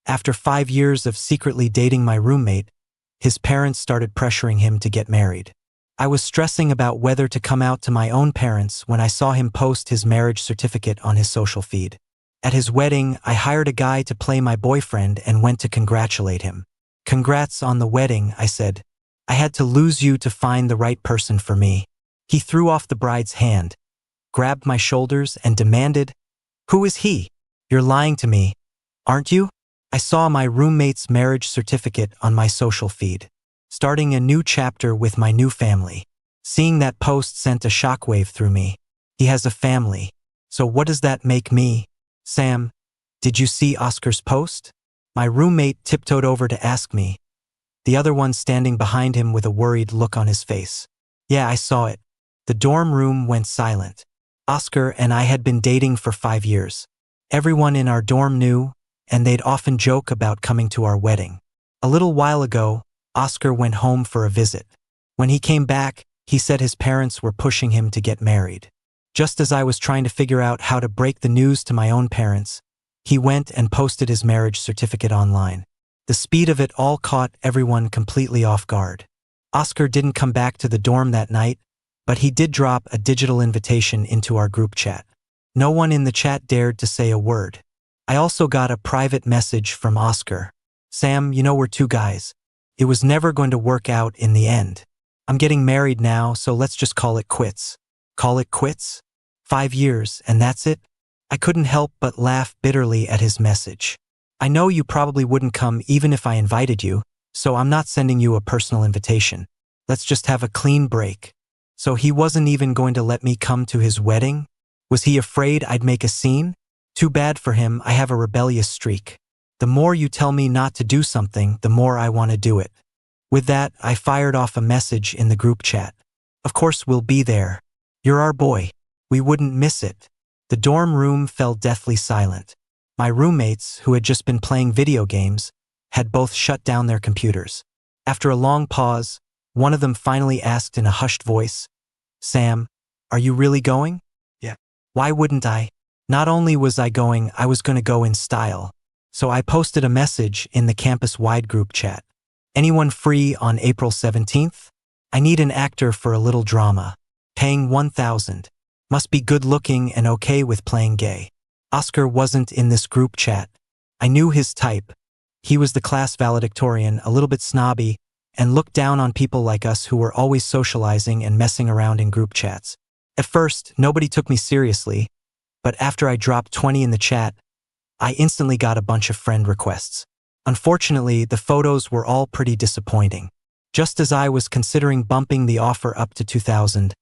After 5 years of secretly dating my roommate, his parents started pressuring him to get married. I was stressing about whether to come out to my own parents when I saw him post his marriage certificate on his social feed. At his wedding, I hired a guy to play my boyfriend and went to congratulate him. "Congrats on the wedding," I said. "I had to lose you to find the right person for me." He threw off the bride's hand, grabbed my shoulders, and demanded, "Who is he? You're lying to me, aren't you?" I saw my roommate's marriage certificate on my social feed, starting a new chapter with my new family. Seeing that post sent a shockwave through me. He has a family. So what does that make me? "Sam, did you see Oscar's post?" My roommate tiptoed over to ask me, the other one standing behind him with a worried look on his face. "Yeah, I saw it." The dorm room went silent. Oscar and I had been dating for 5 years. Everyone in our dorm knew, and they'd often joke about coming to our wedding. A little while ago, Oscar went home for a visit. When he came back, he said his parents were pushing him to get married. Just as I was trying to figure out how to break the news to my own parents, he went and posted his marriage certificate online. The speed of it all caught everyone completely off guard. Oscar didn't come back to the dorm that night, but he did drop a digital invitation into our group chat. No one in the chat dared to say a word. I also got a private message from Oscar. "Sam, you know we're two guys. It was never going to work out in the end. I'm getting married now, so let's just call it quits." Call it quits? 5 years, and that's it? I couldn't help but laugh bitterly at his message. "I know you probably wouldn't come even if I invited you, so I'm not sending you a personal invitation. Let's just have a clean break." So he wasn't even going to let me come to his wedding? Was he afraid I'd make a scene? Too bad for him, I have a rebellious streak. The more you tell me not to do something, the more I want to do it. With that, I fired off a message in the group chat. "Of course we'll be there. You're our boy. We wouldn't miss it." The dorm room fell deathly silent. My roommates, who had just been playing video games, had both shut down their computers. After a long pause, one of them finally asked in a hushed voice, "Sam, are you really going?" "Yeah." "Why wouldn't I? Not only was I going, I was going to go in style." So I posted a message in the campus-wide group chat. "Anyone free on April 17th? I need an actor for a little drama. Paying 1,000. Must be good-looking and okay with playing gay." Oscar wasn't in this group chat. I knew his type. He was the class valedictorian, a little bit snobby, and looked down on people like us who were always socializing and messing around in group chats. At first, nobody took me seriously, but after I dropped 20 in the chat, I instantly got a bunch of friend requests. Unfortunately, the photos were all pretty disappointing. Just as I was considering bumping the offer up to 2,000,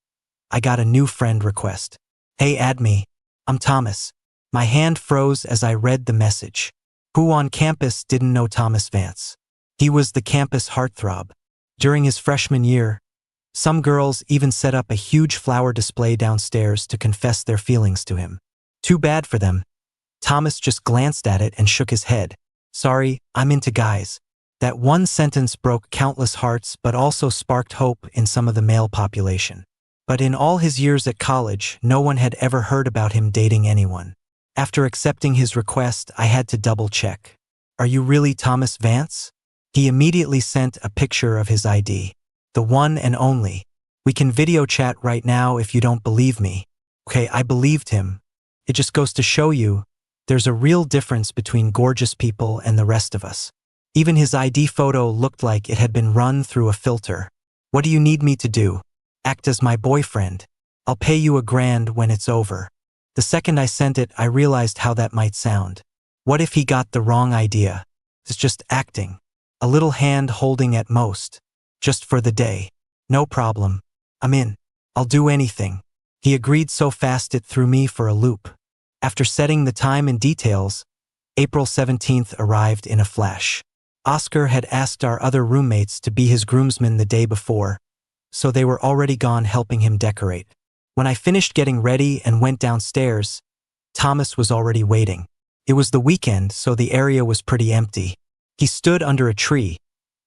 I got a new friend request. "Hey, add me. I'm Thomas." My hand froze as I read the message. Who on campus didn't know Thomas Vance? He was the campus heartthrob. During his freshman year, some girls even set up a huge flower display downstairs to confess their feelings to him. Too bad for them. Thomas just glanced at it and shook his head. "Sorry, I'm into guys." That one sentence broke countless hearts but also sparked hope in some of the male population. But in all his years at college, no one had ever heard about him dating anyone. After accepting his request, I had to double-check. "Are you really Thomas Vance?" He immediately sent a picture of his ID. "The one and only. We can video chat right now if you don't believe me." Okay, I believed him. It just goes to show you, there's a real difference between gorgeous people and the rest of us. Even his ID photo looked like it had been run through a filter. "What do you need me to do? Act as my boyfriend. I'll pay you $1,000 when it's over." The second I sent it, I realized how that might sound. What if he got the wrong idea? It's just acting. A little hand holding at most. Just for the day. "No problem. I'm in. I'll do anything." He agreed so fast it threw me for a loop. After setting the time and details, April 17th arrived in a flash. Oscar had asked our other roommates to be his groomsmen the day before, so they were already gone helping him decorate. When I finished getting ready and went downstairs, Thomas was already waiting. It was the weekend, so the area was pretty empty. He stood under a tree,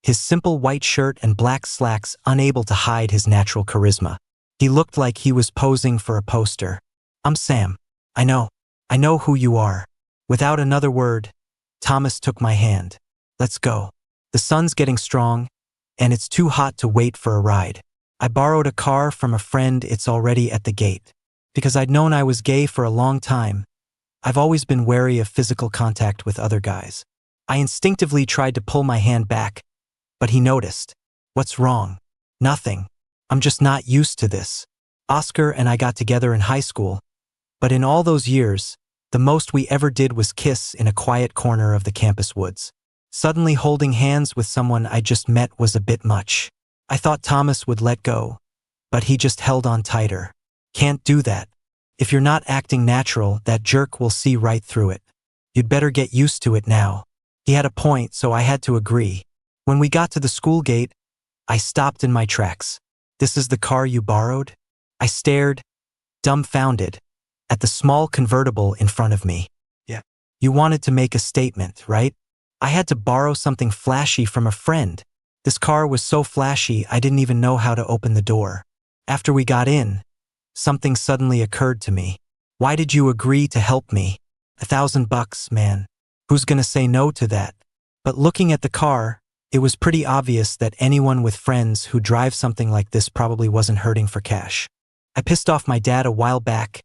his simple white shirt and black slacks unable to hide his natural charisma. He looked like he was posing for a poster. "I'm Sam. I know who you are." Without another word, Thomas took my hand. Let's go. The sun's getting strong, and it's too hot to wait for a ride. I borrowed a car from a friend. It's already at the gate. Because I'd known I was gay for a long time, I've always been wary of physical contact with other guys. I instinctively tried to pull my hand back, but he noticed. What's wrong? Nothing. I'm just not used to this. Oscar and I got together in high school, but in all those years, the most we ever did was kiss in a quiet corner of the campus woods. Suddenly holding hands with someone I just met was a bit much. I thought Thomas would let go, but he just held on tighter. Can't do that. If you're not acting natural, that jerk will see right through it. You'd better get used to it now. He had a point, so I had to agree. When we got to the school gate, I stopped in my tracks. This is the car you borrowed? I stared, dumbfounded, at the small convertible in front of me. Yeah. You wanted to make a statement, right? I had to borrow something flashy from a friend. This car was so flashy I didn't even know how to open the door. After we got in, something suddenly occurred to me. Why did you agree to help me? $1,000, man. Who's gonna say no to that? But looking at the car, it was pretty obvious that anyone with friends who drive something like this probably wasn't hurting for cash. I pissed off my dad a while back,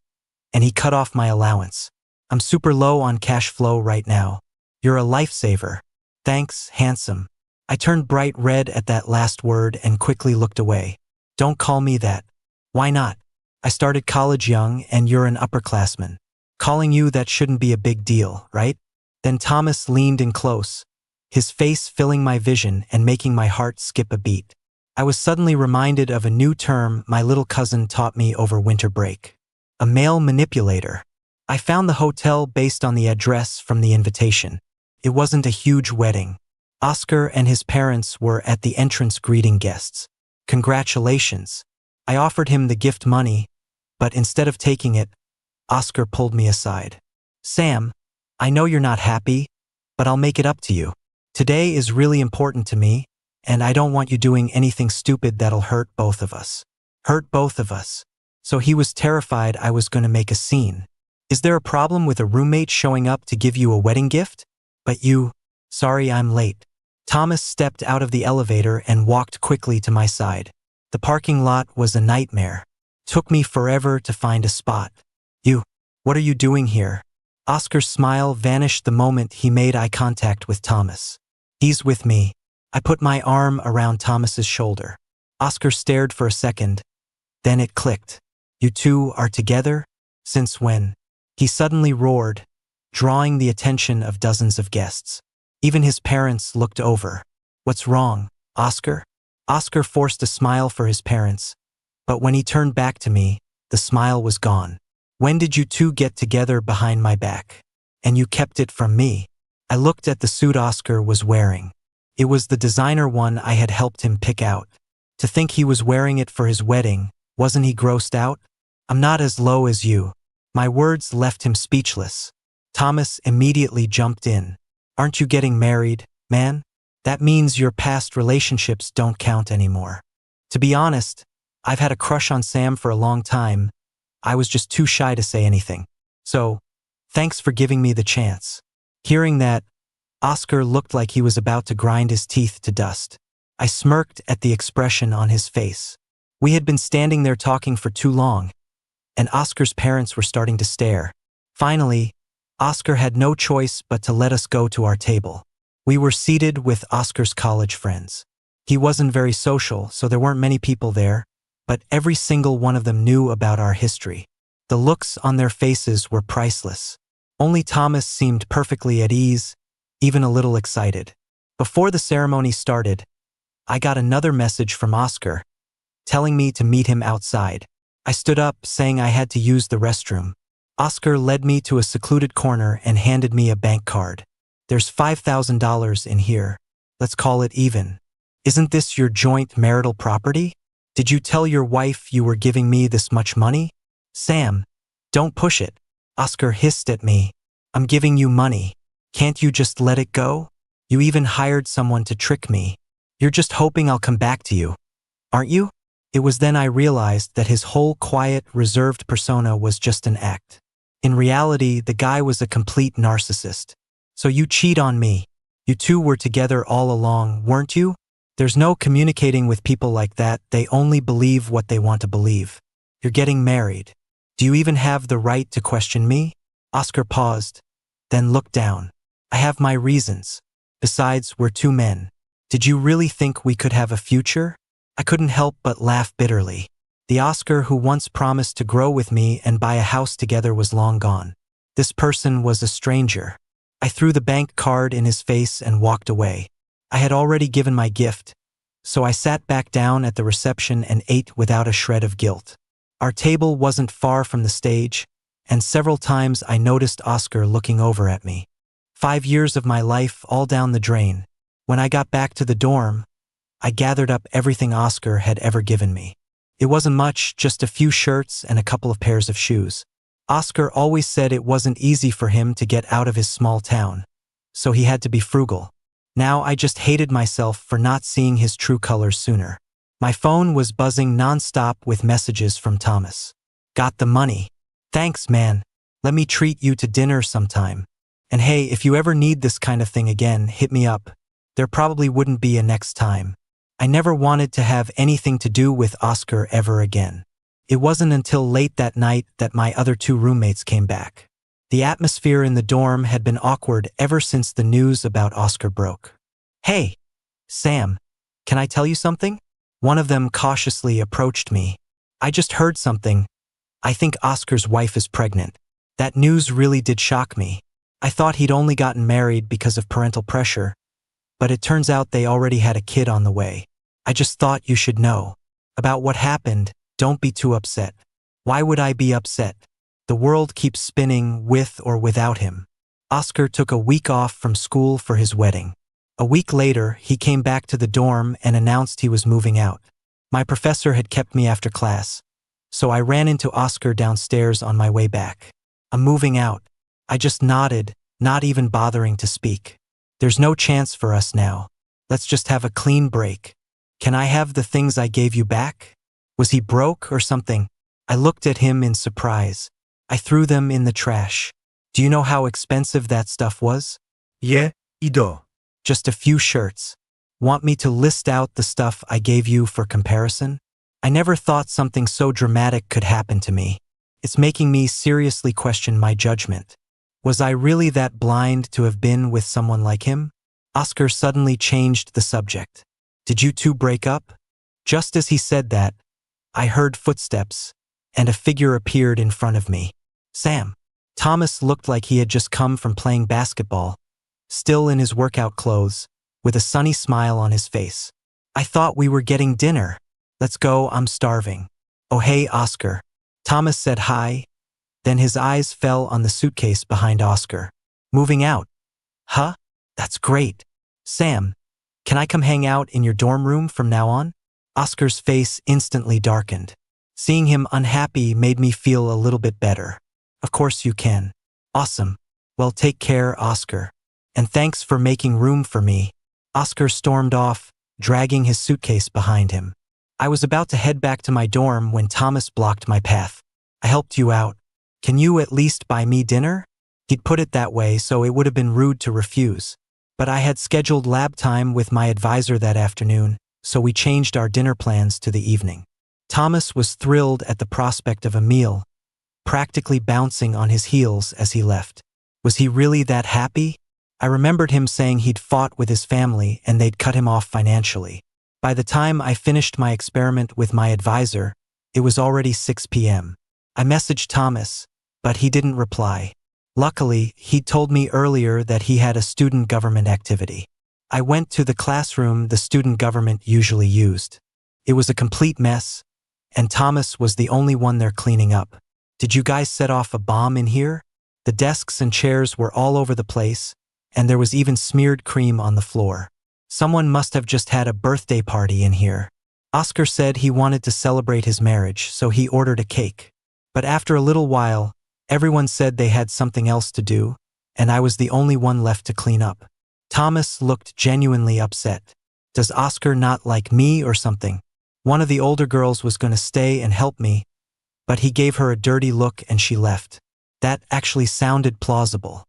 and he cut off my allowance. I'm super low on cash flow right now. You're a lifesaver. Thanks, handsome. I turned bright red at that last word and quickly looked away. Don't call me that. Why not? I started college young and you're an upperclassman. Calling you that shouldn't be a big deal, right? Then Thomas leaned in close, his face filling my vision and making my heart skip a beat. I was suddenly reminded of a new term my little cousin taught me over winter break. A male manipulator. I found the hotel based on the address from the invitation. It wasn't a huge wedding. Oscar and his parents were at the entrance greeting guests. Congratulations. I offered him the gift money, but instead of taking it, Oscar pulled me aside. Sam, I know you're not happy, but I'll make it up to you. Today is really important to me, and I don't want you doing anything stupid that'll hurt both of us. Hurt both of us. So he was terrified I was going to make a scene. Is there a problem with a roommate showing up to give you a wedding gift? But you, sorry I'm late. Thomas stepped out of the elevator and walked quickly to my side. The parking lot was a nightmare. Took me forever to find a spot. You, what are you doing here? Oscar's smile vanished the moment he made eye contact with Thomas. He's with me. I put my arm around Thomas's shoulder. Oscar stared for a second. Then it clicked. You two are together? Since when? He suddenly roared, drawing the attention of dozens of guests. Even his parents looked over. What's wrong, Oscar? Oscar forced a smile for his parents, but when he turned back to me, the smile was gone. When did you two get together behind my back? And you kept it from me. I looked at the suit Oscar was wearing. It was the designer one I had helped him pick out. To think he was wearing it for his wedding, wasn't he grossed out? I'm not as low as you. My words left him speechless. Thomas immediately jumped in. Aren't you getting married, man? That means your past relationships don't count anymore. To be honest, I've had a crush on Sam for a long time. I was just too shy to say anything. So, thanks for giving me the chance. Hearing that, Oscar looked like he was about to grind his teeth to dust. I smirked at the expression on his face. We had been standing there talking for too long, and Oscar's parents were starting to stare. Finally, Oscar had no choice but to let us go to our table. We were seated with Oscar's college friends. He wasn't very social, so there weren't many people there, but every single one of them knew about our history. The looks on their faces were priceless. Only Thomas seemed perfectly at ease, even a little excited. Before the ceremony started, I got another message from Oscar, telling me to meet him outside. I stood up, saying I had to use the restroom. Oscar led me to a secluded corner and handed me a bank card. There's $5,000 in here. Let's call it even. Isn't this your joint marital property? Did you tell your wife you were giving me this much money? Sam, don't push it. Oscar hissed at me. I'm giving you money. Can't you just let it go? You even hired someone to trick me. You're just hoping I'll come back to you, aren't you? It was then I realized that his whole quiet, reserved persona was just an act. In reality, the guy was a complete narcissist. So you cheat on me. You two were together all along, weren't you? There's no communicating with people like that. They only believe what they want to believe. You're getting married. Do you even have the right to question me? Oscar paused, then looked down. I have my reasons. Besides, we're two men. Did you really think we could have a future? I couldn't help but laugh bitterly. The Oscar who once promised to grow with me and buy a house together was long gone. This person was a stranger. I threw the bank card in his face and walked away. I had already given my gift, so I sat back down at the reception and ate without a shred of guilt. Our table wasn't far from the stage, and several times I noticed Oscar looking over at me. 5 years of my life all down the drain. When I got back to the dorm, I gathered up everything Oscar had ever given me. It wasn't much, just a few shirts and a couple of pairs of shoes. Oscar always said it wasn't easy for him to get out of his small town, so he had to be frugal. Now I just hated myself for not seeing his true colors sooner. My phone was buzzing nonstop with messages from Thomas. Got the money. Thanks, man. Let me treat you to dinner sometime. And hey, if you ever need this kind of thing again, hit me up. There probably wouldn't be a next time. I never wanted to have anything to do with Oscar ever again. It wasn't until late that night that my other two roommates came back. The atmosphere in the dorm had been awkward ever since the news about Oscar broke. Hey, Sam, can I tell you something? One of them cautiously approached me. I just heard something. I think Oscar's wife is pregnant. That news really did shock me. I thought he'd only gotten married because of parental pressure, but it turns out they already had a kid on the way. I just thought you should know. About what happened, don't be too upset. Why would I be upset? The world keeps spinning with or without him. Oscar took a week off from school for his wedding. A week later, he came back to the dorm and announced he was moving out. My professor had kept me after class, so I ran into Oscar downstairs on my way back. I'm moving out. I just nodded, not even bothering to speak. There's no chance for us now. Let's just have a clean break. Can I have the things I gave you back? Was he broke or something? I looked at him in surprise. I threw them in the trash. Do you know how expensive that stuff was? Yeah, Ido. Just a few shirts. Want me to list out the stuff I gave you for comparison? I never thought something so dramatic could happen to me. It's making me seriously question my judgment. Was I really that blind to have been with someone like him? Oscar suddenly changed the subject. Did you two break up? Just as he said that, I heard footsteps, and a figure appeared in front of me. Sam. Thomas looked like he had just come from playing basketball, still in his workout clothes, with a sunny smile on his face. I thought we were getting dinner. Let's go, I'm starving. Oh hey, Oscar. Thomas said hi, then his eyes fell on the suitcase behind Oscar. Moving out. Huh? That's great. Sam, can I come hang out in your dorm room from now on? Oscar's face instantly darkened. Seeing him unhappy made me feel a little bit better. Of course you can. Awesome. Well, take care, Oscar. And thanks for making room for me. Oscar stormed off, dragging his suitcase behind him. I was about to head back to my dorm when Thomas blocked my path. I helped you out. Can you at least buy me dinner? He'd put it that way, so it would have been rude to refuse. But I had scheduled lab time with my advisor that afternoon, so we changed our dinner plans to the evening. Thomas was thrilled at the prospect of a meal, practically bouncing on his heels as he left. Was he really that happy? I remembered him saying he'd fought with his family and they'd cut him off financially. By the time I finished my experiment with my advisor, it was already 6 p.m. I messaged Thomas, but he didn't reply. Luckily, he'd told me earlier that he had a student government activity. I went to the classroom the student government usually used. It was a complete mess, and Thomas was the only one there cleaning up. Did you guys set off a bomb in here? The desks and chairs were all over the place, and there was even smeared cream on the floor. Someone must have just had a birthday party in here. Oscar said he wanted to celebrate his marriage, so he ordered a cake. But after a little while, everyone said they had something else to do, and I was the only one left to clean up. Thomas looked genuinely upset. Does Oscar not like me or something? One of the older girls was going to stay and help me, but he gave her a dirty look and she left. That actually sounded plausible.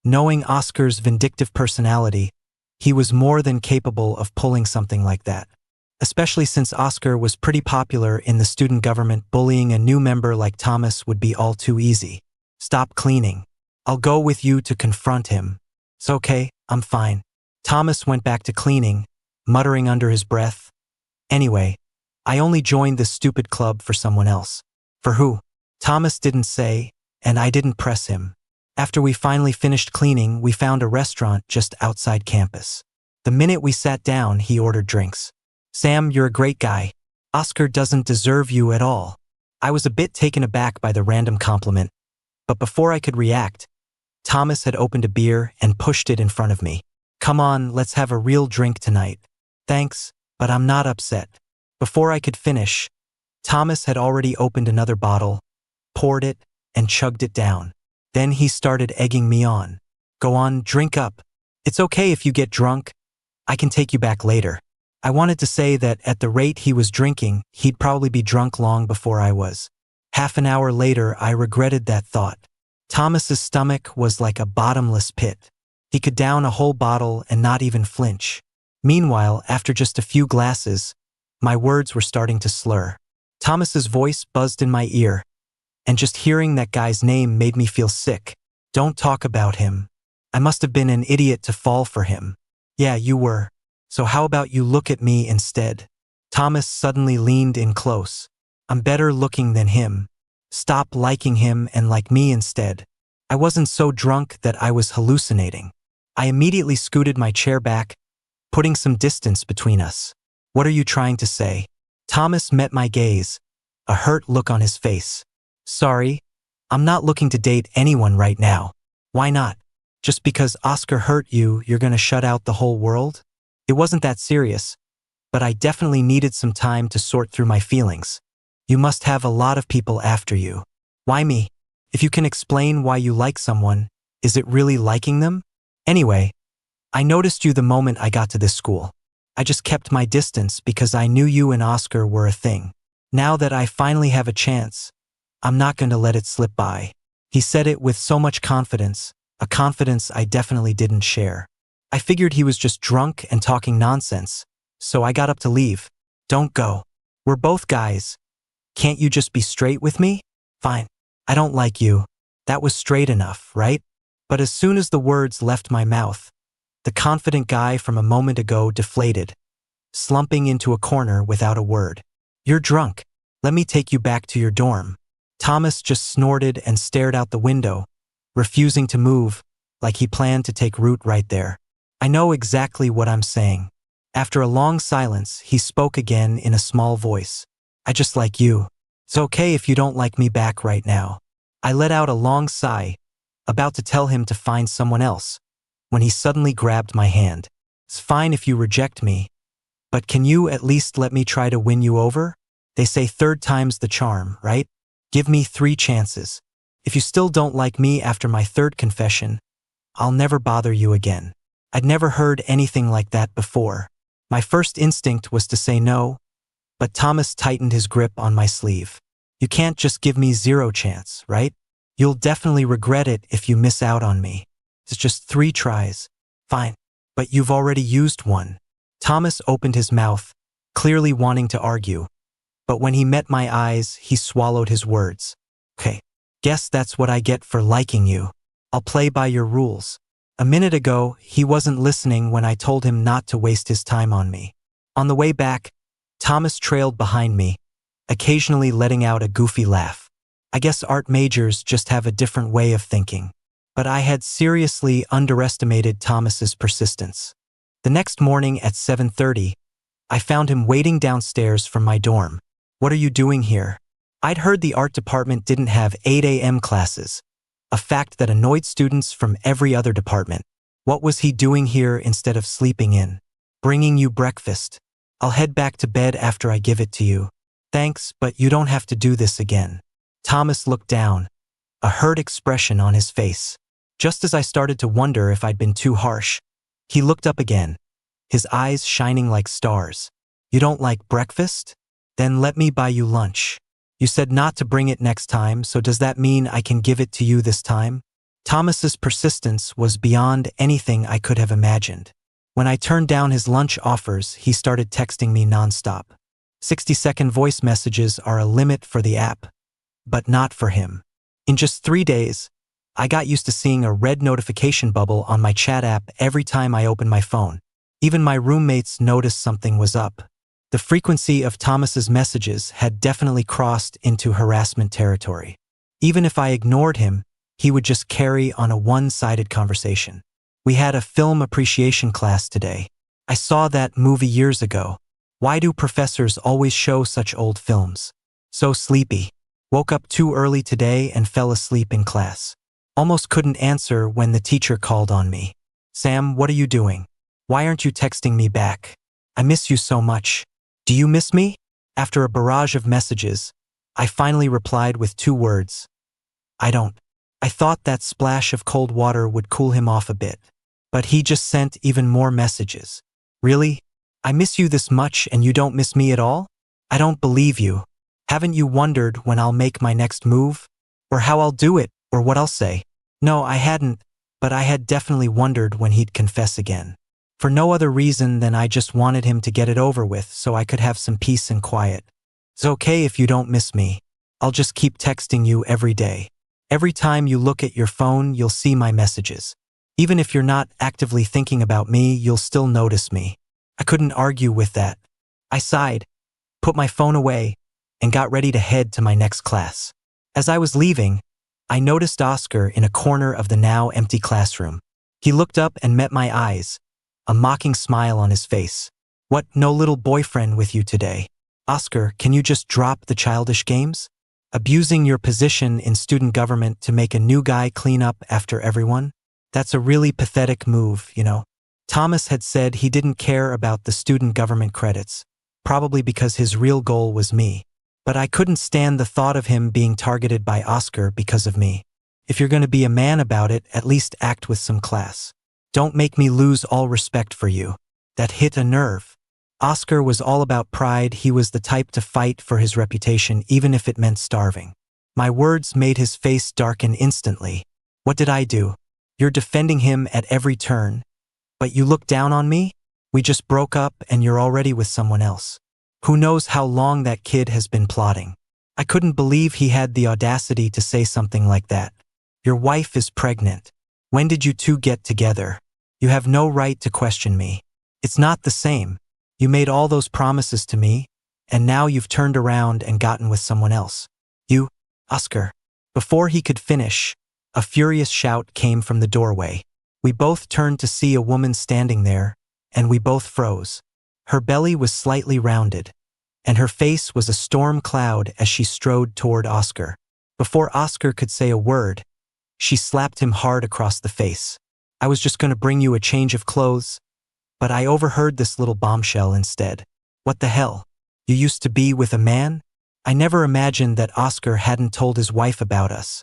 Knowing Oscar's vindictive personality, he was more than capable of pulling something like that. Especially since Oscar was pretty popular in the student government, bullying a new member like Thomas would be all too easy. Stop cleaning. I'll go with you to confront him. It's okay, I'm fine. Thomas went back to cleaning, muttering under his breath. Anyway, I only joined this stupid club for someone else. For who? Thomas didn't say, and I didn't press him. After we finally finished cleaning, we found a restaurant just outside campus. The minute we sat down, he ordered drinks. Sam, you're a great guy. Oscar doesn't deserve you at all. I was a bit taken aback by the random compliment, but before I could react, Thomas had opened a beer and pushed it in front of me. Come on, let's have a real drink tonight. Thanks, but I'm not upset. Before I could finish, Thomas had already opened another bottle, poured it, and chugged it down. Then he started egging me on. Go on, drink up. It's okay if you get drunk. I can take you back later. I wanted to say that at the rate he was drinking, he'd probably be drunk long before I was. Half an hour later, I regretted that thought. Thomas's stomach was like a bottomless pit. He could down a whole bottle and not even flinch. Meanwhile, after just a few glasses, my words were starting to slur. Thomas's voice buzzed in my ear, and just hearing that guy's name made me feel sick. Don't talk about him. I must have been an idiot to fall for him. Yeah, you were. So how about you look at me instead? Thomas suddenly leaned in close. I'm better looking than him. Stop liking him and like me instead. I wasn't so drunk that I was hallucinating. I immediately scooted my chair back, putting some distance between us. What are you trying to say? Thomas met my gaze, a hurt look on his face. Sorry, I'm not looking to date anyone right now. Why not? Just because Oscar hurt you, you're gonna shut out the whole world? It wasn't that serious, but I definitely needed some time to sort through my feelings. You must have a lot of people after you. Why me? If you can explain why you like someone, is it really liking them? Anyway, I noticed you the moment I got to this school. I just kept my distance because I knew you and Oscar were a thing. Now that I finally have a chance, I'm not going to let it slip by. He said it with so much confidence, a confidence I definitely didn't share. I figured he was just drunk and talking nonsense, so I got up to leave. Don't go. We're both guys. Can't you just be straight with me? Fine. I don't like you. That was straight enough, right? But as soon as the words left my mouth, the confident guy from a moment ago deflated, slumping into a corner without a word. You're drunk. Let me take you back to your dorm. Thomas just snorted and stared out the window, refusing to move, like he planned to take root right there. I know exactly what I'm saying. After a long silence, he spoke again in a small voice. I just like you. It's okay if you don't like me back right now. I let out a long sigh, about to tell him to find someone else, when he suddenly grabbed my hand. It's fine if you reject me, but can you at least let me try to win you over? They say third time's the charm, right? Give me 3 chances. If you still don't like me after my third confession, I'll never bother you again. I'd never heard anything like that before. My first instinct was to say no, but Thomas tightened his grip on my sleeve. You can't just give me 0 chance, right? You'll definitely regret it if you miss out on me. It's just 3 tries. Fine, but you've already used one. Thomas opened his mouth, clearly wanting to argue, but when he met my eyes, he swallowed his words. Okay, guess that's what I get for liking you. I'll play by your rules. A minute ago, he wasn't listening when I told him not to waste his time on me. On the way back, Thomas trailed behind me, occasionally letting out a goofy laugh. I guess art majors just have a different way of thinking. But I had seriously underestimated Thomas's persistence. The next morning at 7:30, I found him waiting downstairs from my dorm. What are you doing here? I'd heard the art department didn't have 8 a.m. classes, a fact that annoyed students from every other department. What was he doing here instead of sleeping in? Bringing you breakfast. I'll head back to bed after I give it to you. Thanks, but you don't have to do this again. Thomas looked down, a hurt expression on his face. Just as I started to wonder if I'd been too harsh, he looked up again, his eyes shining like stars. You don't like breakfast? Then let me buy you lunch. You said not to bring it next time, so does that mean I can give it to you this time? Thomas's persistence was beyond anything I could have imagined. When I turned down his lunch offers, he started texting me nonstop. 60-second voice messages are a limit for the app, but not for him. In just 3 days, I got used to seeing a red notification bubble on my chat app every time I opened my phone. Even my roommates noticed something was up. The frequency of Thomas's messages had definitely crossed into harassment territory. Even if I ignored him, he would just carry on a one-sided conversation. We had a film appreciation class today. I saw that movie years ago. Why do professors always show such old films? So sleepy. Woke up too early today and fell asleep in class. Almost couldn't answer when the teacher called on me. Sam, what are you doing? Why aren't you texting me back? I miss you so much. Do you miss me? After a barrage of messages, I finally replied with 2 words. I don't. I thought that splash of cold water would cool him off a bit. But he just sent even more messages. Really? I miss you this much and you don't miss me at all? I don't believe you. Haven't you wondered when I'll make my next move? Or how I'll do it? Or what I'll say? No, I hadn't, but I had definitely wondered when he'd confess again. For no other reason than I just wanted him to get it over with so I could have some peace and quiet. It's okay if you don't miss me. I'll just keep texting you every day. Every time you look at your phone, you'll see my messages. Even if you're not actively thinking about me, you'll still notice me. I couldn't argue with that. I sighed, put my phone away, and got ready to head to my next class. As I was leaving, I noticed Oscar in a corner of the now empty classroom. He looked up and met my eyes, a mocking smile on his face. What, no little boyfriend with you today? Oscar, can you just drop the childish games? Abusing your position in student government to make a new guy clean up after everyone? That's a really pathetic move, you know. Thomas had said he didn't care about the student government credits, probably because his real goal was me. But I couldn't stand the thought of him being targeted by Oscar because of me. If you're going to be a man about it, at least act with some class. Don't make me lose all respect for you. That hit a nerve. Oscar was all about pride. He was the type to fight for his reputation even if it meant starving. My words made his face darken instantly. What did I do? You're defending him at every turn. But you look down on me? We just broke up and you're already with someone else. Who knows how long that kid has been plotting? I couldn't believe he had the audacity to say something like that. Your wife is pregnant. When did you two get together? You have no right to question me. It's not the same. You made all those promises to me, and now you've turned around and gotten with someone else. You, Oscar. Before he could finish, a furious shout came from the doorway. We both turned to see a woman standing there, and we both froze. Her belly was slightly rounded, and her face was a storm cloud as she strode toward Oscar. Before Oscar could say a word, she slapped him hard across the face. I was just going to bring you a change of clothes, but I overheard this little bombshell instead. What the hell? You used to be with a man? I never imagined that Oscar hadn't told his wife about us,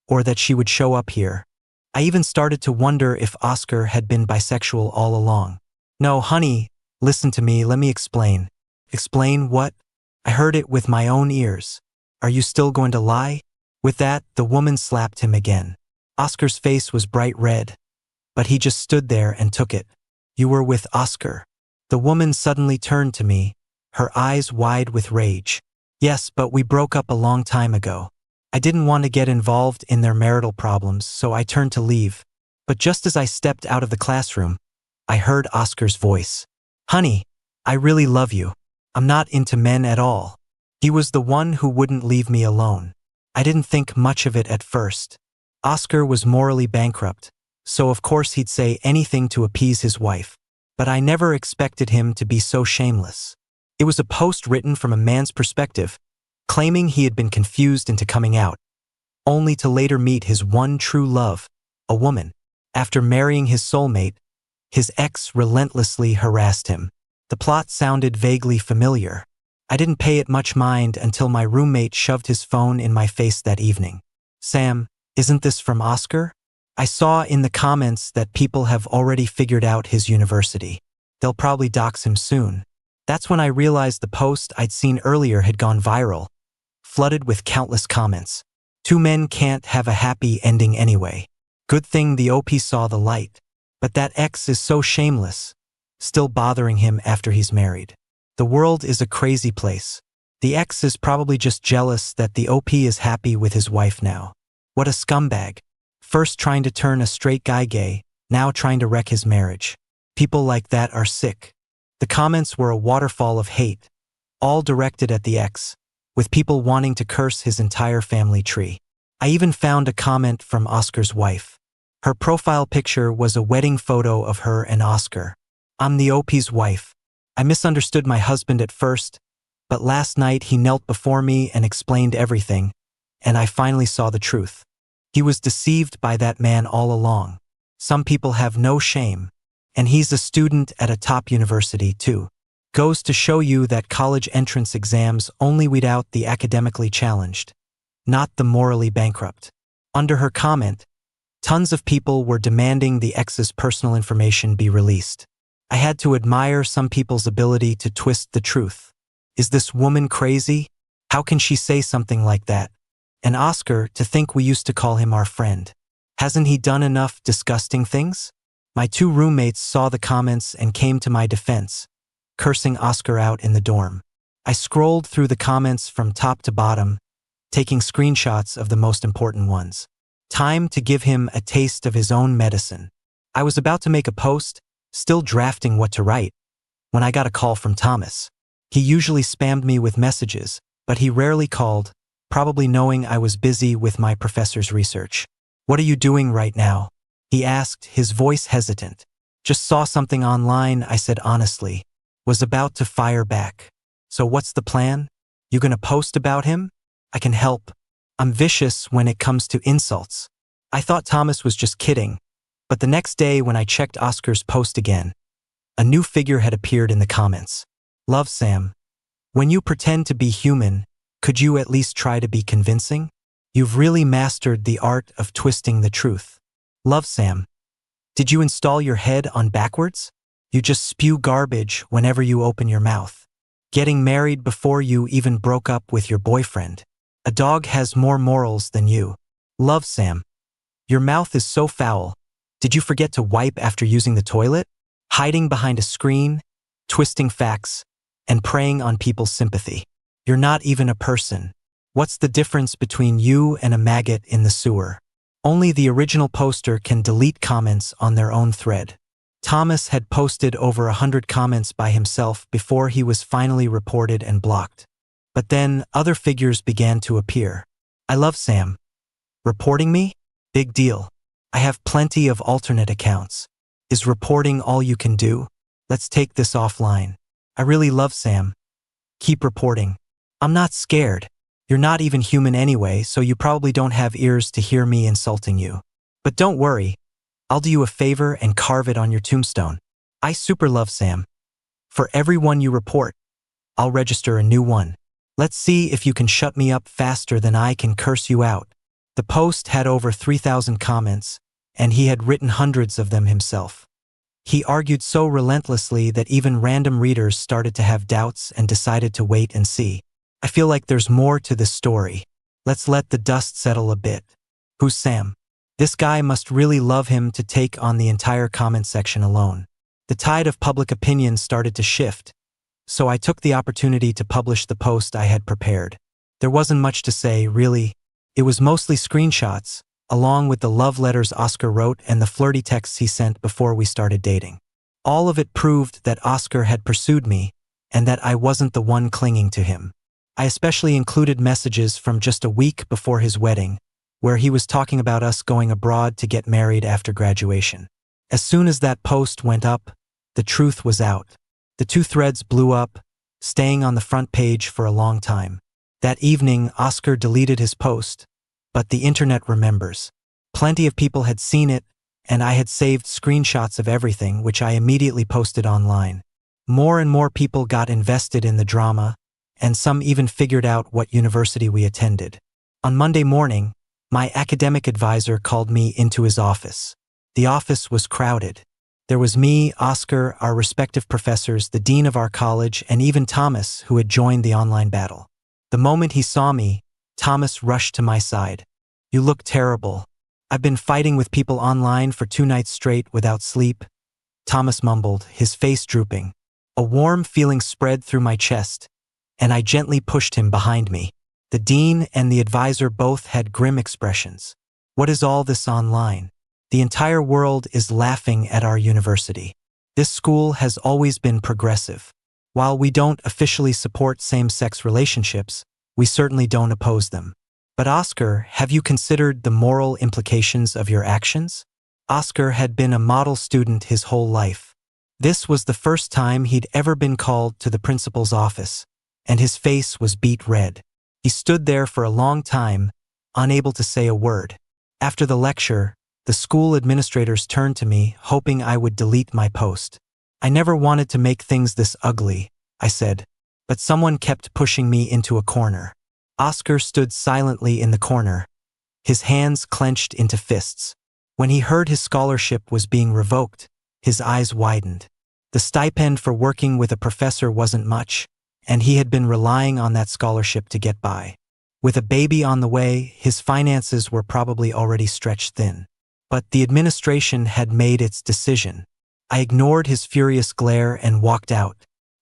or that she would show up here. I even started to wonder if Oscar had been bisexual all along. No, honey, listen to me, let me explain. Explain what? I heard it with my own ears. Are you still going to lie? With that, the woman slapped him again. Oscar's face was bright red, but he just stood there and took it. You were with Oscar. The woman suddenly turned to me, her eyes wide with rage. Yes, but we broke up a long time ago. I didn't want to get involved in their marital problems, so I turned to leave. But just as I stepped out of the classroom, I heard Oscar's voice. Honey, I really love you. I'm not into men at all. He was the one who wouldn't leave me alone. I didn't think much of it at first. Oscar was morally bankrupt, so of course he'd say anything to appease his wife. But I never expected him to be so shameless. It was a post written from a man's perspective, claiming he had been confused into coming out, only to later meet his one true love, a woman. After marrying his soulmate, his ex relentlessly harassed him. The plot sounded vaguely familiar. I didn't pay it much mind until my roommate shoved his phone in my face that evening. Sam, isn't this from Oscar? I saw in the comments that people have already figured out his university. They'll probably dox him soon. That's when I realized the post I'd seen earlier had gone viral, flooded with countless comments. Two men can't have a happy ending anyway. Good thing the OP saw the light. But that ex is so shameless, still bothering him after he's married. The world is a crazy place. The ex is probably just jealous that the OP is happy with his wife now. What a scumbag. First trying to turn a straight guy gay, now trying to wreck his marriage. People like that are sick. The comments were a waterfall of hate, all directed at the ex, with people wanting to curse his entire family tree. I even found a comment from Oscar's wife. Her profile picture was a wedding photo of her and Oscar. I'm the OP's wife. I misunderstood my husband at first, but last night he knelt before me and explained everything, and I finally saw the truth. He was deceived by that man all along. Some people have no shame, and he's a student at a top university too. Goes to show you that college entrance exams only weed out the academically challenged, not the morally bankrupt. Under her comment, tons of people were demanding the ex's personal information be released. I had to admire some people's ability to twist the truth. Is this woman crazy? How can she say something like that? And Oscar, to think we used to call him our friend. Hasn't he done enough disgusting things? My 2 roommates saw the comments and came to my defense, cursing Oscar out in the dorm. I scrolled through the comments from top to bottom, taking screenshots of the most important ones. Time to give him a taste of his own medicine. I was about to make a post, still drafting what to write, when I got a call from Thomas. He usually spammed me with messages, but he rarely called, probably knowing I was busy with my professor's research. What are you doing right now? He asked, his voice hesitant. Just saw something online, I said honestly. Was about to fire back. So what's the plan? You gonna post about him? I can help. I'm vicious when it comes to insults. I thought Thomas was just kidding, but the next day when I checked Oscar's post again, a new figure had appeared in the comments. Love Sam. When you pretend to be human, could you at least try to be convincing? You've really mastered the art of twisting the truth. Love Sam. Did you install your head on backwards? You just spew garbage whenever you open your mouth. Getting married before you even broke up with your boyfriend. A dog has more morals than you. Love Sam. Your mouth is so foul. Did you forget to wipe after using the toilet? Hiding behind a screen, twisting facts, and preying on people's sympathy. You're not even a person. What's the difference between you and a maggot in the sewer? Only the original poster can delete comments on their own thread. Thomas had posted over 100 comments by himself before he was finally reported and blocked. But then other figures began to appear. I love Sam. Reporting me? Big deal. I have plenty of alternate accounts. Is reporting all you can do? Let's take this offline. I really love Sam. Keep reporting. I'm not scared. You're not even human anyway, so you probably don't have ears to hear me insulting you. But don't worry. I'll do you a favor and carve it on your tombstone. I super love Sam. For every one you report, I'll register a new one. Let's see if you can shut me up faster than I can curse you out. The post had over 3,000 comments, and he had written hundreds of them himself. He argued so relentlessly that even random readers started to have doubts and decided to wait and see. I feel like there's more to this story. Let's let the dust settle a bit. Who's Sam? This guy must really love him to take on the entire comment section alone. The tide of public opinion started to shift, so I took the opportunity to publish the post I had prepared. There wasn't much to say, really. It was mostly screenshots, along with the love letters Oscar wrote and the flirty texts he sent before we started dating. All of it proved that Oscar had pursued me, and that I wasn't the one clinging to him. I especially included messages from just a week before his wedding, where he was talking about us going abroad to get married after graduation. As soon as that post went up, the truth was out. The 2 threads blew up, staying on the front page for a long time. That evening, Oscar deleted his post, but the internet remembers. Plenty of people had seen it, and I had saved screenshots of everything, which I immediately posted online. More and more people got invested in the drama, and some even figured out what university we attended. On Monday morning, my academic advisor called me into his office. The office was crowded. There was me, Oscar, our respective professors, the dean of our college, and even Thomas, who had joined the online battle. The moment he saw me, Thomas rushed to my side. You look terrible. I've been fighting with people online for 2 nights straight without sleep, Thomas mumbled, his face drooping. A warm feeling spread through my chest, and I gently pushed him behind me. The dean and the advisor both had grim expressions. What is all this online? The entire world is laughing at our university. This school has always been progressive. While we don't officially support same-sex relationships, we certainly don't oppose them. But Oscar, have you considered the moral implications of your actions? Oscar had been a model student his whole life. This was the first time he'd ever been called to the principal's office, and his face was beet red. He stood there for a long time, unable to say a word. After the lecture, the school administrators turned to me, hoping I would delete my post. I never wanted to make things this ugly, I said, but someone kept pushing me into a corner. Oscar stood silently in the corner, his hands clenched into fists. When he heard his scholarship was being revoked, his eyes widened. The stipend for working with a professor wasn't much, and he had been relying on that scholarship to get by. With a baby on the way, his finances were probably already stretched thin. But the administration had made its decision. I ignored his furious glare and walked out.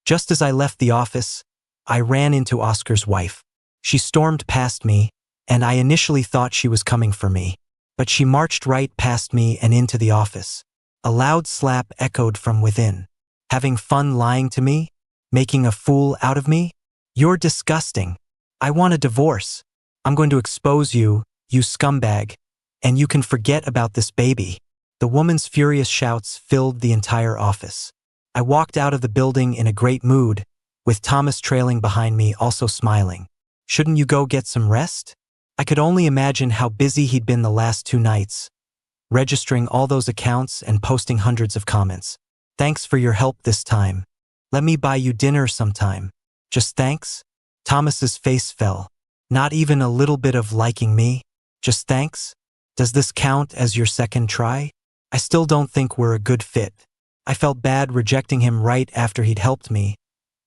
Just as I left the office, I ran into Oscar's wife. She stormed past me, and I initially thought she was coming for me. But she marched right past me and into the office. A loud slap echoed from within. Having fun lying to me? Making a fool out of me? You're disgusting. I want a divorce. I'm going to expose you, you scumbag, and you can forget about this baby. The woman's furious shouts filled the entire office. I walked out of the building in a great mood, with Thomas trailing behind me, also smiling. Shouldn't you go get some rest? I could only imagine how busy he'd been the last 2 nights, registering all those accounts and posting hundreds of comments. Thanks for your help this time. Let me buy you dinner sometime. Just thanks? Thomas's face fell. Not even a little bit of liking me? Just thanks? Does this count as your second try? I still don't think we're a good fit. I felt bad rejecting him right after he'd helped me,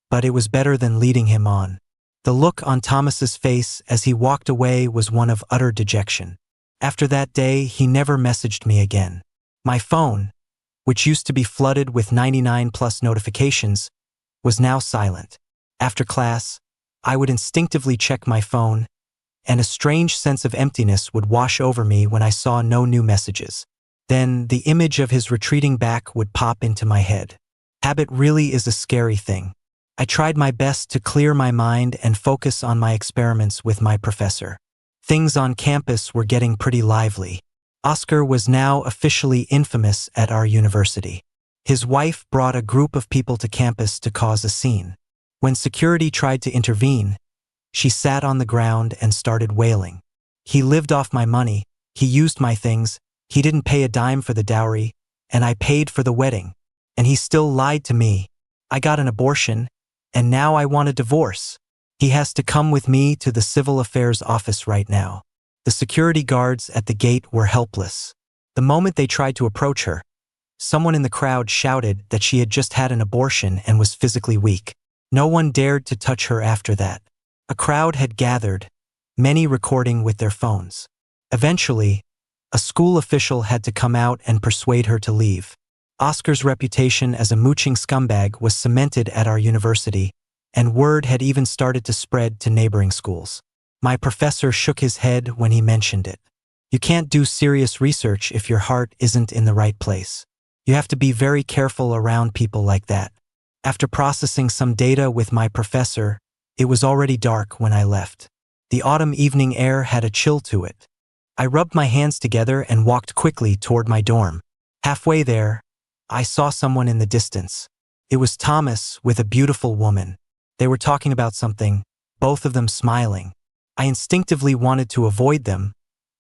but it was better than leading him on. The look on Thomas's face as he walked away was one of utter dejection. After that day, he never messaged me again. My phone, which used to be flooded with 99+ notifications, was now silent. After class, I would instinctively check my phone, and a strange sense of emptiness would wash over me when I saw no new messages. Then the image of his retreating back would pop into my head. Habit really is a scary thing. I tried my best to clear my mind and focus on my experiments with my professor. Things on campus were getting pretty lively. Oscar was now officially infamous at our university. His wife brought a group of people to campus to cause a scene. When security tried to intervene, she sat on the ground and started wailing. He lived off my money, he used my things, he didn't pay a dime for the dowry, and I paid for the wedding. And he still lied to me. I got an abortion, and now I want a divorce. He has to come with me to the civil affairs office right now. The security guards at the gate were helpless. The moment they tried to approach her, someone in the crowd shouted that she had just had an abortion and was physically weak. No one dared to touch her after that. A crowd had gathered, many recording with their phones. Eventually, a school official had to come out and persuade her to leave. Oscar's reputation as a mooching scumbag was cemented at our university, and word had even started to spread to neighboring schools. My professor shook his head when he mentioned it. You can't do serious research if your heart isn't in the right place. You have to be very careful around people like that. After processing some data with my professor, it was already dark when I left. The autumn evening air had a chill to it. I rubbed my hands together and walked quickly toward my dorm. Halfway there, I saw someone in the distance. It was Thomas with a beautiful woman. They were talking about something, both of them smiling. I instinctively wanted to avoid them,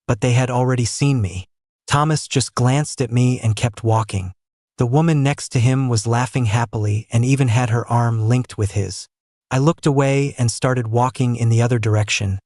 but they had already seen me. Thomas just glanced at me and kept walking. The woman next to him was laughing happily and even had her arm linked with his. I looked away and started walking in the other direction,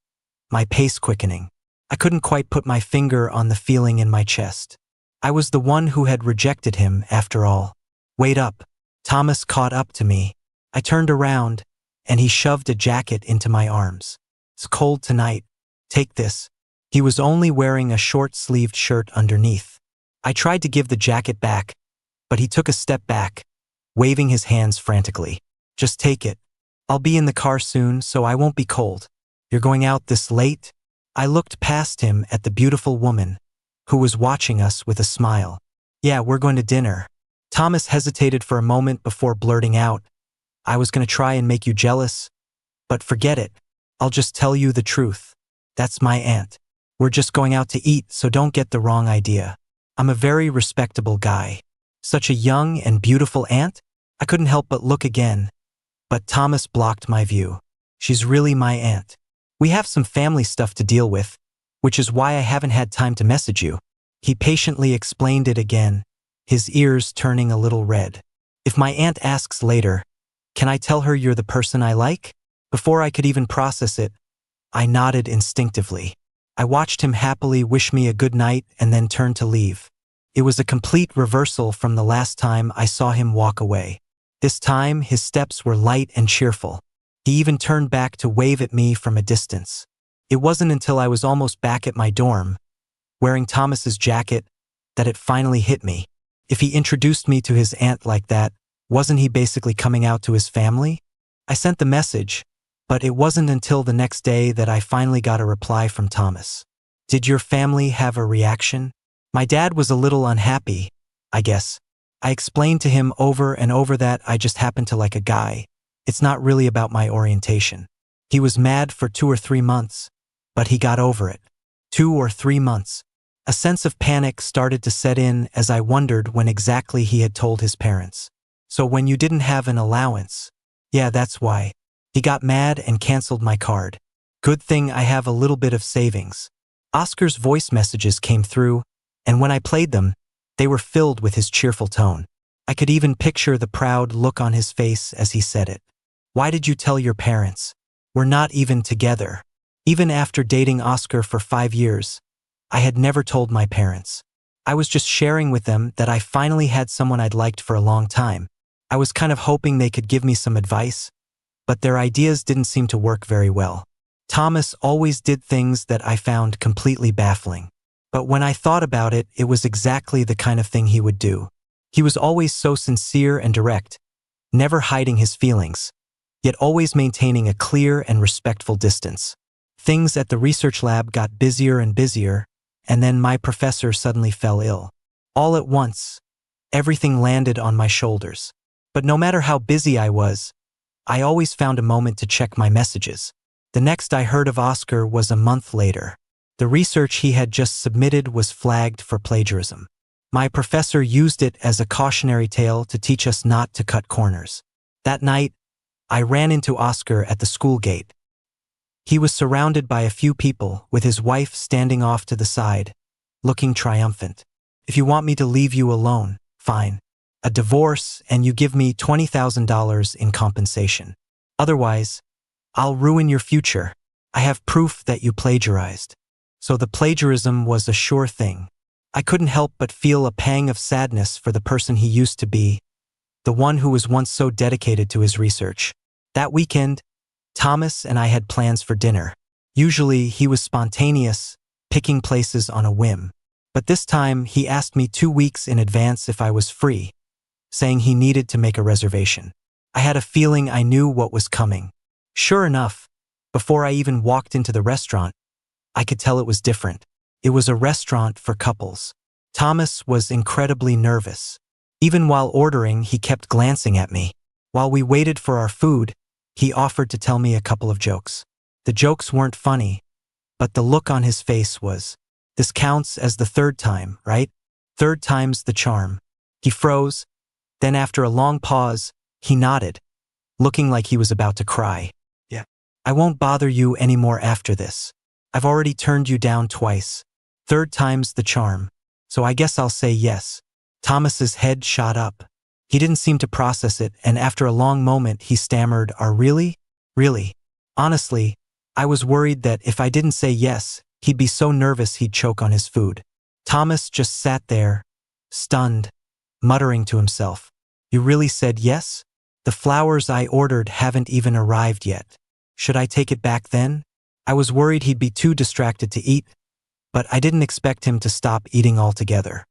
my pace quickening. I couldn't quite put my finger on the feeling in my chest. I was the one who had rejected him, after all. Wait up. Thomas caught up to me. I turned around, and he shoved a jacket into my arms. It's cold tonight. Take this. He was only wearing a short-sleeved shirt underneath. I tried to give the jacket back, but he took a step back, waving his hands frantically. Just take it. I'll be in the car soon, so I won't be cold. You're going out this late? I looked past him at the beautiful woman, who was watching us with a smile. Yeah, we're going to dinner. Thomas hesitated for a moment before blurting out, I was going to try and make you jealous, but forget it. I'll just tell you the truth. That's my aunt. We're just going out to eat, so don't get the wrong idea. I'm a very respectable guy. Such a young and beautiful aunt? I couldn't help but look again. But Thomas blocked my view. She's really my aunt. We have some family stuff to deal with, which is why I haven't had time to message you. He patiently explained it again, his ears turning a little red. If my aunt asks later, can I tell her you're the person I like? Before I could even process it, I nodded instinctively. I watched him happily wish me a good night and then turn to leave. It was a complete reversal from the last time I saw him walk away. This time, his steps were light and cheerful. He even turned back to wave at me from a distance. It wasn't until I was almost back at my dorm, wearing Thomas's jacket, that it finally hit me. If he introduced me to his aunt like that, wasn't he basically coming out to his family? I sent the message, but it wasn't until the next day that I finally got a reply from Thomas. Did your family have a reaction? My dad was a little unhappy, I guess. I explained to him over and over that I just happen to like a guy. It's not really about my orientation. He was mad for 2 or 3 months, but he got over it. 2 or 3 months. A sense of panic started to set in as I wondered when exactly he had told his parents. So when you didn't have an allowance? Yeah, that's why. He got mad and canceled my card. Good thing I have a little bit of savings. Oscar's voice messages came through, and when I played them, they were filled with his cheerful tone. I could even picture the proud look on his face as he said it. Why did you tell your parents? We're not even together. Even after dating Oscar for 5 years, I had never told my parents. I was just sharing with them that I finally had someone I'd liked for a long time. I was kind of hoping they could give me some advice, but their ideas didn't seem to work very well. Thomas always did things that I found completely baffling. But when I thought about it, it was exactly the kind of thing he would do. He was always so sincere and direct, never hiding his feelings, yet always maintaining a clear and respectful distance. Things at the research lab got busier and busier, and then my professor suddenly fell ill. All at once, everything landed on my shoulders. But no matter how busy I was, I always found a moment to check my messages. The next I heard of Oscar was a month later. The research he had just submitted was flagged for plagiarism. My professor used it as a cautionary tale to teach us not to cut corners. That night, I ran into Oscar at the school gate. He was surrounded by a few people, with his wife standing off to the side, looking triumphant. If you want me to leave you alone, fine. A divorce, and you give me $20,000 in compensation. Otherwise, I'll ruin your future. I have proof that you plagiarized. So the plagiarism was a sure thing. I couldn't help but feel a pang of sadness for the person he used to be, the one who was once so dedicated to his research. That weekend, Thomas and I had plans for dinner. Usually, he was spontaneous, picking places on a whim. But this time, he asked me 2 weeks in advance if I was free, saying he needed to make a reservation. I had a feeling I knew what was coming. Sure enough, before I even walked into the restaurant, I could tell it was different. It was a restaurant for couples. Thomas was incredibly nervous. Even while ordering, he kept glancing at me. While we waited for our food, he offered to tell me a couple of jokes. The jokes weren't funny, but the look on his face was, this counts as the 3rd time, right? 3rd time's the charm. He froze, then after a long pause, he nodded, looking like he was about to cry. Yeah. I won't bother you anymore after this. I've already turned you down twice. 3rd time's the charm. So I guess I'll say yes. Thomas's head shot up. He didn't seem to process it, and after a long moment, he stammered, really? Really? Honestly, I was worried that if I didn't say yes, he'd be so nervous he'd choke on his food. Thomas just sat there, stunned, muttering to himself. You really said yes? The flowers I ordered haven't even arrived yet. Should I take it back then? I was worried he'd be too distracted to eat, but I didn't expect him to stop eating altogether.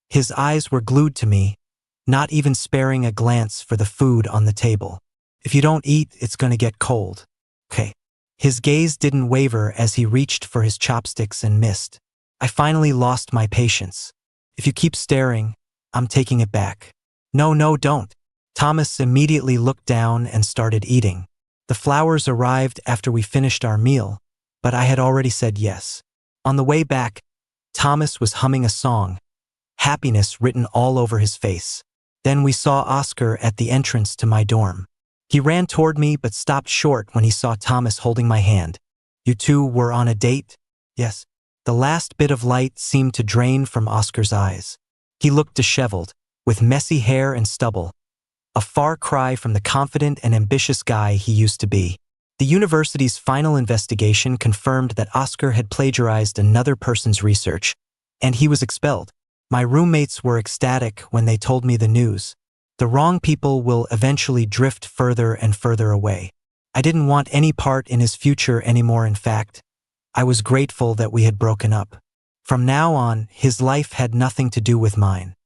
His eyes were glued to me, not even sparing a glance for the food on the table. If you don't eat, it's gonna get cold. Okay. His gaze didn't waver as he reached for his chopsticks and missed. I finally lost my patience. If you keep staring, I'm taking it back. No, no, don't. Thomas immediately looked down and started eating. The flowers arrived after we finished our meal, but I had already said yes. On the way back, Thomas was humming a song, happiness written all over his face. Then we saw Oscar at the entrance to my dorm. He ran toward me but stopped short when he saw Thomas holding my hand. You two were on a date? Yes. The last bit of light seemed to drain from Oscar's eyes. He looked disheveled, with messy hair and stubble, a far cry from the confident and ambitious guy he used to be. The university's final investigation confirmed that Oscar had plagiarized another person's research, and he was expelled. My roommates were ecstatic when they told me the news. The wrong people will eventually drift further and further away. I didn't want any part in his future anymore. In fact, I was grateful that we had broken up. From now on, his life had nothing to do with mine.